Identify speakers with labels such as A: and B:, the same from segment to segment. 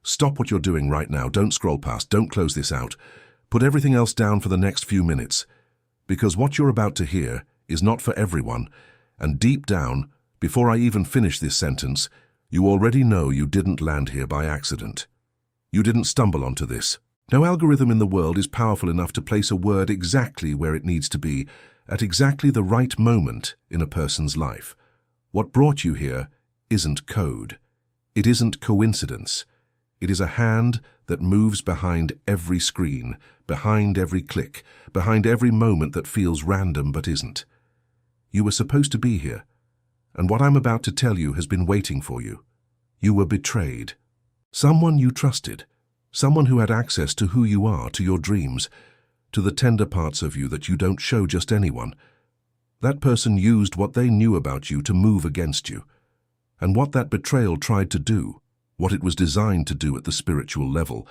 A: Stop what you're doing right now. Don't scroll past. Don't close this out. Put everything else down for the next few minutes. Because what you're about to hear is not for everyone. And deep down, before I even finish this sentence, you already know you didn't land here by accident. You didn't stumble onto this. No algorithm in the world is powerful enough to place a word exactly where it needs to be, at exactly the right moment in a person's life. What brought you here isn't code. It isn't coincidence. It is a hand that moves behind every screen, behind every click, behind every moment that feels random but isn't. You were supposed to be here, and what I'm about to tell you has been waiting for you. You were betrayed. Someone you trusted, someone who had access to who you are, to your dreams, to the tender parts of you that you don't show just anyone. That person used what they knew about you to move against you. And what that betrayal tried to do, what it was designed to do at the spiritual level,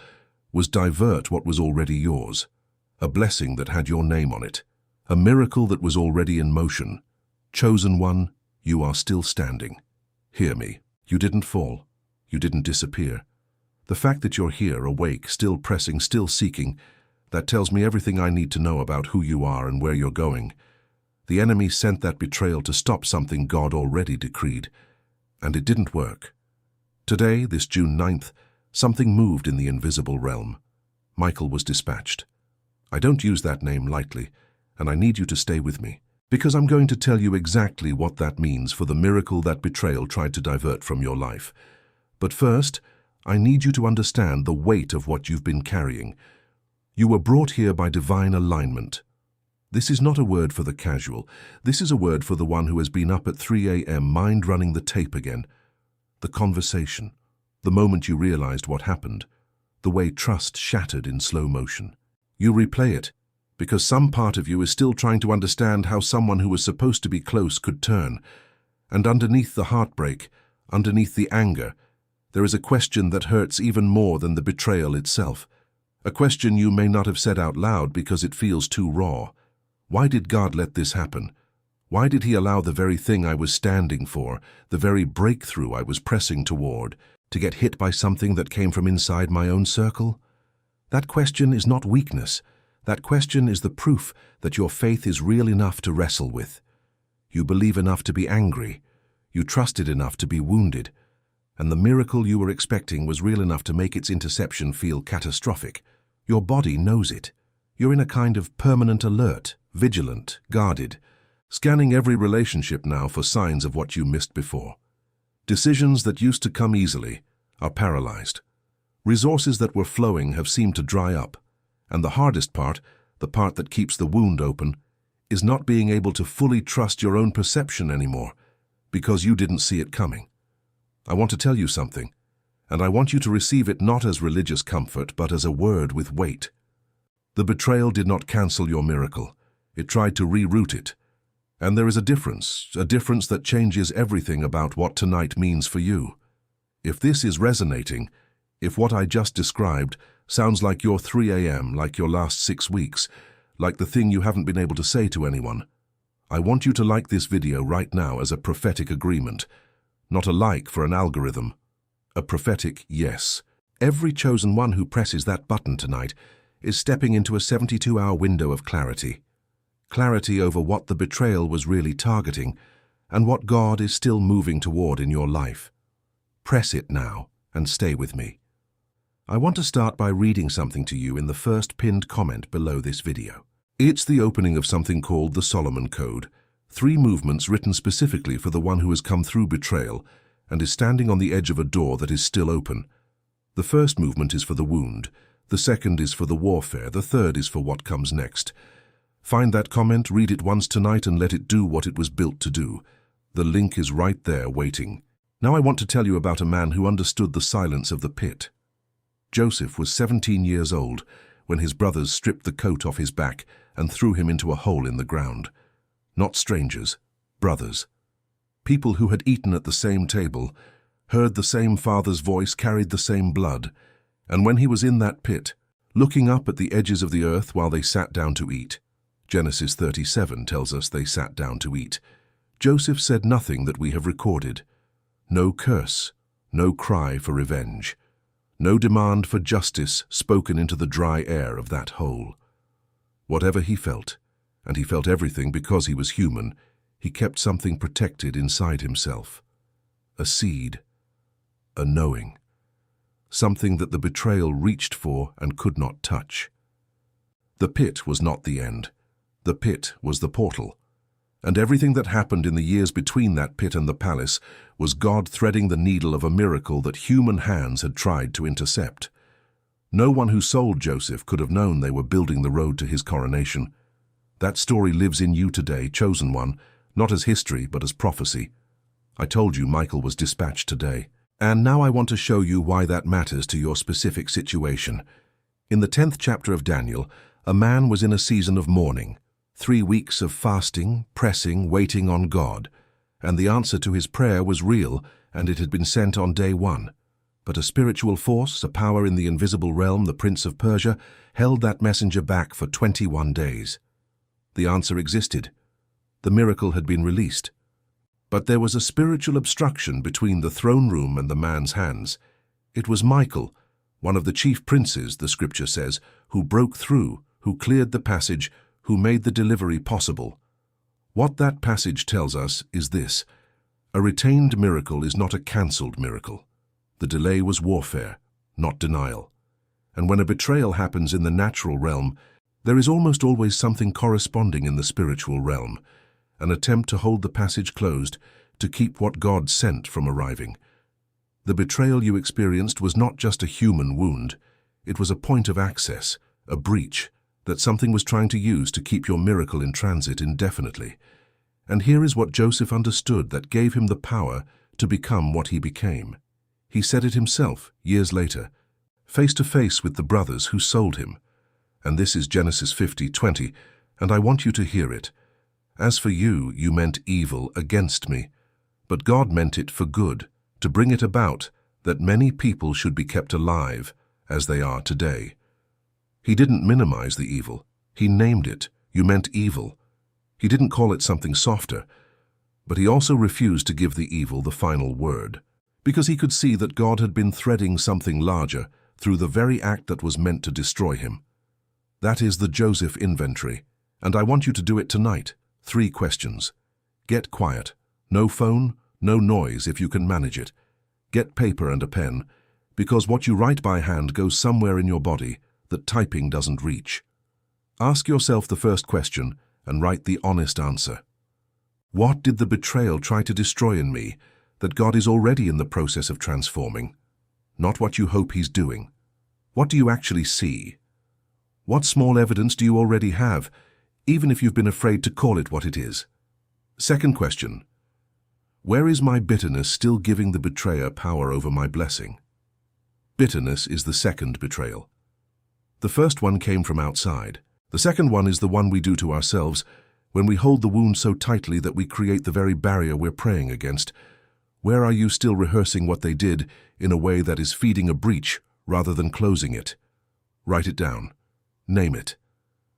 A: was divert what was already yours. A blessing that had your name on it. A miracle that was already in motion. Chosen one, you are still standing. Hear me. You didn't fall. You didn't disappear. The fact that you're here, awake, still pressing, still seeking, that tells me everything I need to know about who you are and where you're going. The enemy sent that betrayal to stop something God already decreed. And it didn't work. Today, this June 9th, something moved in the invisible realm. Michael was dispatched. I don't use that name lightly, and I need you to stay with me, because I'm going to tell you exactly what that means for the miracle that betrayal tried to divert from your life. But first, I need you to understand the weight of what you've been carrying. You were brought here by divine alignment. This is not a word for the casual. This is a word for the one who has been up at 3 a.m., mind running the tape again. The conversation, the moment you realized what happened, the way trust shattered in slow motion. You replay it, because some part of you is still trying to understand how someone who was supposed to be close could turn. And underneath the heartbreak, underneath the anger, there is a question that hurts even more than the betrayal itself. A question you may not have said out loud because it feels too raw. Why did God let this happen? Why did He allow the very thing I was standing for, the very breakthrough I was pressing toward, to get hit by something that came from inside my own circle? That question is not weakness. That question is the proof that your faith is real enough to wrestle with. You believe enough to be angry. You trusted enough to be wounded. And the miracle you were expecting was real enough to make its interception feel catastrophic. Your body knows it. You're in a kind of permanent alert, vigilant, guarded, scanning every relationship now for signs of what you missed before. Decisions that used to come easily are paralyzed. Resources that were flowing have seemed to dry up. And the hardest part, the part that keeps the wound open, is not being able to fully trust your own perception anymore, because you didn't see it coming. I want to tell you something, and I want you to receive it not as religious comfort, but as a word with weight. The betrayal did not cancel your miracle. It tried to reroute it. And there is a difference that changes everything about what tonight means for you. If this is resonating, if what I just described sounds like your 3 a.m., like your last 6 weeks, like the thing you haven't been able to say to anyone, I want you to like this video right now as a prophetic agreement. Not a like for an algorithm. A prophetic yes. Every chosen one who presses that button tonight is stepping into a 72-hour window of clarity. Clarity over what the betrayal was really targeting and what God is still moving toward in your life. Press it now and stay with me. I want to start by reading something to you in the first pinned comment below this video. It's the opening of something called the Solomon Code, 3 movements written specifically for the one who has come through betrayal and is standing on the edge of a door that is still open. The first movement is for the wound, the second is for the warfare, the third is for what comes next. Find that comment, read it once tonight, and let it do what it was built to do. The link is right there waiting. Now I want to tell you about a man who understood the silence of the pit. Joseph was 17 years old when his brothers stripped the coat off his back and threw him into a hole in the ground. Not strangers, brothers. People who had eaten at the same table, heard the same father's voice, carried the same blood. And when he was in that pit, looking up at the edges of the earth while they sat down to eat, Genesis 37 tells us they sat down to eat, Joseph said nothing that we have recorded. No curse, no cry for revenge. No demand for justice spoken into the dry air of that hole. Whatever he felt, and he felt everything because he was human, he kept something protected inside himself. A seed, a knowing. Something that the betrayal reached for and could not touch. The pit was not the end. The pit was the portal. And everything that happened in the years between that pit and the palace was God threading the needle of a miracle that human hands had tried to intercept. No one who sold Joseph could have known they were building the road to his coronation. That story lives in you today, chosen one, not as history but as prophecy. I told you Michael was dispatched today. And now I want to show you why that matters to your specific situation. In the 10th chapter of Daniel, a man was in a season of mourning, 3 weeks of fasting, pressing, waiting on God. And the answer to his prayer was real, and it had been sent on day 1. But a spiritual force, a power in the invisible realm, the Prince of Persia, held that messenger back for 21 days. The answer existed. The miracle had been released. But there was a spiritual obstruction between the throne room and the man's hands. It was Michael, one of the chief princes, the scripture says, who broke through, who cleared the passage, who made the delivery possible. What that passage tells us is this: a retained miracle is not a cancelled miracle. The delay was warfare, not denial. And when a betrayal happens in the natural realm, there is almost always something corresponding in the spiritual realm, an attempt to hold the passage closed, to keep what God sent from arriving. The betrayal you experienced was not just a human wound. It was a point of access, a breach, that something was trying to use to keep your miracle in transit indefinitely. And here is what Joseph understood that gave him the power to become what he became. He said it himself, years later, face to face with the brothers who sold him. And this is Genesis 50:20, and I want you to hear it. As for you, you meant evil against me, but God meant it for good, to bring it about that many people should be kept alive as they are today. He didn't minimize the evil. He named it. You meant evil. He didn't call it something softer, but he also refused to give the evil the final word, because he could see that God had been threading something larger through the very act that was meant to destroy him. That is the Joseph inventory, and I want you to do it tonight. 3 questions. Get quiet. No phone, no noise if you can manage it. Get paper and a pen, because what you write by hand goes somewhere in your body that typing doesn't reach. Ask yourself the first question and write the honest answer. What did the betrayal try to destroy in me that God is already in the process of transforming? Not what you hope he's doing. What do you actually see? What small evidence do you already have, even if you've been afraid to call it what it is? Second question. Where is my bitterness still giving the betrayer power over my blessing? Bitterness is the second betrayal. The first one came from outside. The second one is the one we do to ourselves when we hold the wound so tightly that we create the very barrier we're praying against. Where are you still rehearsing what they did in a way that is feeding a breach rather than closing it? Write it down. Name it.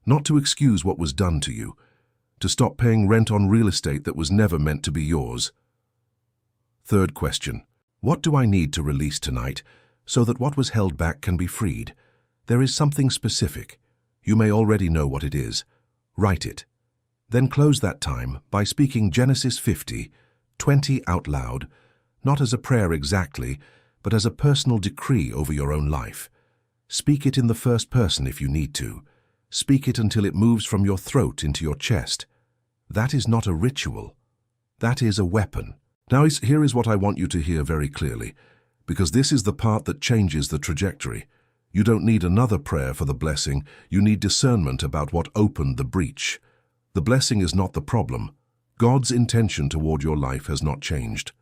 A: Not to excuse what was done to you, to stop paying rent on real estate that was never meant to be yours. Third question. What do I need to release tonight so that what was held back can be freed? There is something specific. You may already know what it is. Write it. Then close that time by speaking Genesis 50:20 out loud, not as a prayer exactly, but as a personal decree over your own life. Speak it in the first person if you need to. Speak it until it moves from your throat into your chest. That is not a ritual. That is a weapon. Now here is what I want you to hear very clearly, because this is the part that changes the trajectory. You don't need another prayer for the blessing. You need discernment about what opened the breach. The blessing is not the problem. God's intention toward your life has not changed.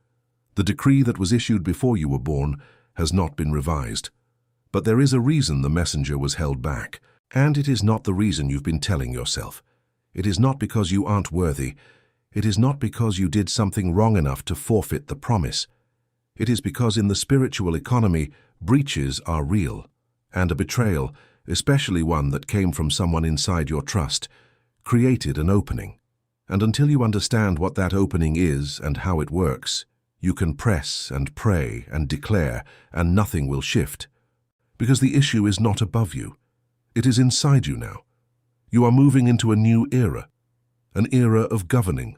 A: The decree that was issued before you were born has not been revised. But there is a reason the messenger was held back. And it is not the reason you've been telling yourself. It is not because you aren't worthy. It is not because you did something wrong enough to forfeit the promise. It is because in the spiritual economy, breaches are real. And a betrayal, especially one that came from someone inside your trust, created an opening. And until you understand what that opening is and how it works, you can press and pray and declare, and nothing will shift. Because the issue is not above you. It is inside you now. You are moving into a new era, an era of governing.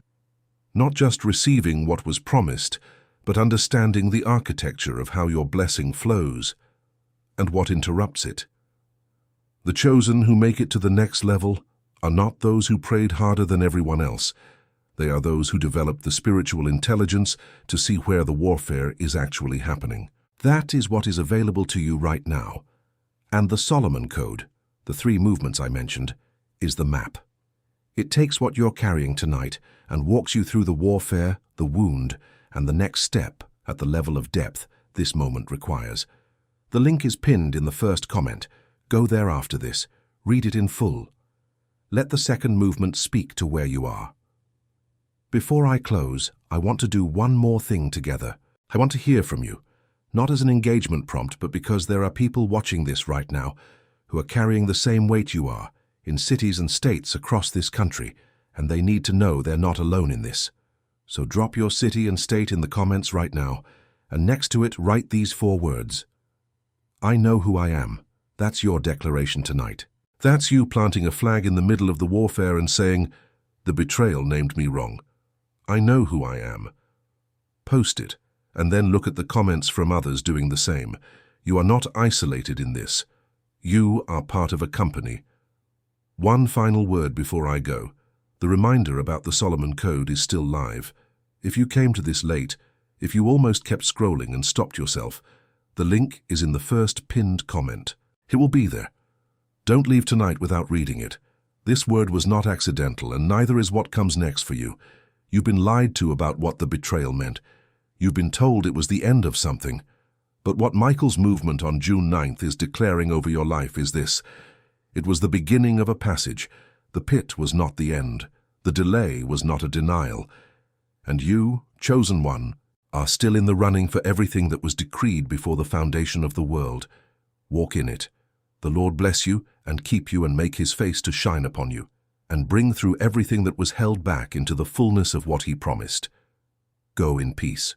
A: Not just receiving what was promised, but understanding the architecture of how your blessing flows and what interrupts it. The chosen who make it to the next level are not those who prayed harder than everyone else. They are those who develop the spiritual intelligence to see where the warfare is actually happening. That is what is available to you right now. And the Solomon Code, the 3 movements I mentioned, is the map. It takes what you're carrying tonight and walks you through the warfare, the wound, and the next step at the level of depth this moment requires. The link is pinned in the first comment. Go there after this. Read it in full. Let the second movement speak to where you are. Before I close, I want to do one more thing together. I want to hear from you, not as an engagement prompt, but because there are people watching this right now who are carrying the same weight you are in cities and states across this country, and they need to know they're not alone in this. So drop your city and state in the comments right now, and next to it write these 4 words. I know who I am. That's your declaration tonight. That's you planting a flag in the middle of the warfare and saying, the betrayal named me wrong. I know who I am. Post it, and then look at the comments from others doing the same. You are not isolated in this. You are part of a company. One final word before I go. The reminder about the Solomon Code is still live. If you came to this late, if you almost kept scrolling and stopped yourself, the link is in the first pinned comment. It will be there. Don't leave tonight without reading it. This word was not accidental, and neither is what comes next for you. You've been lied to about what the betrayal meant. You've been told it was the end of something. But what Michael's movement on June 9th is declaring over your life is this. It was the beginning of a passage. The pit was not the end. The delay was not a denial. And you, chosen one, are still in the running for everything that was decreed before the foundation of the world. Walk in it. The Lord bless you and keep you and make his face to shine upon you, and bring through everything that was held back into the fullness of what he promised. Go in peace.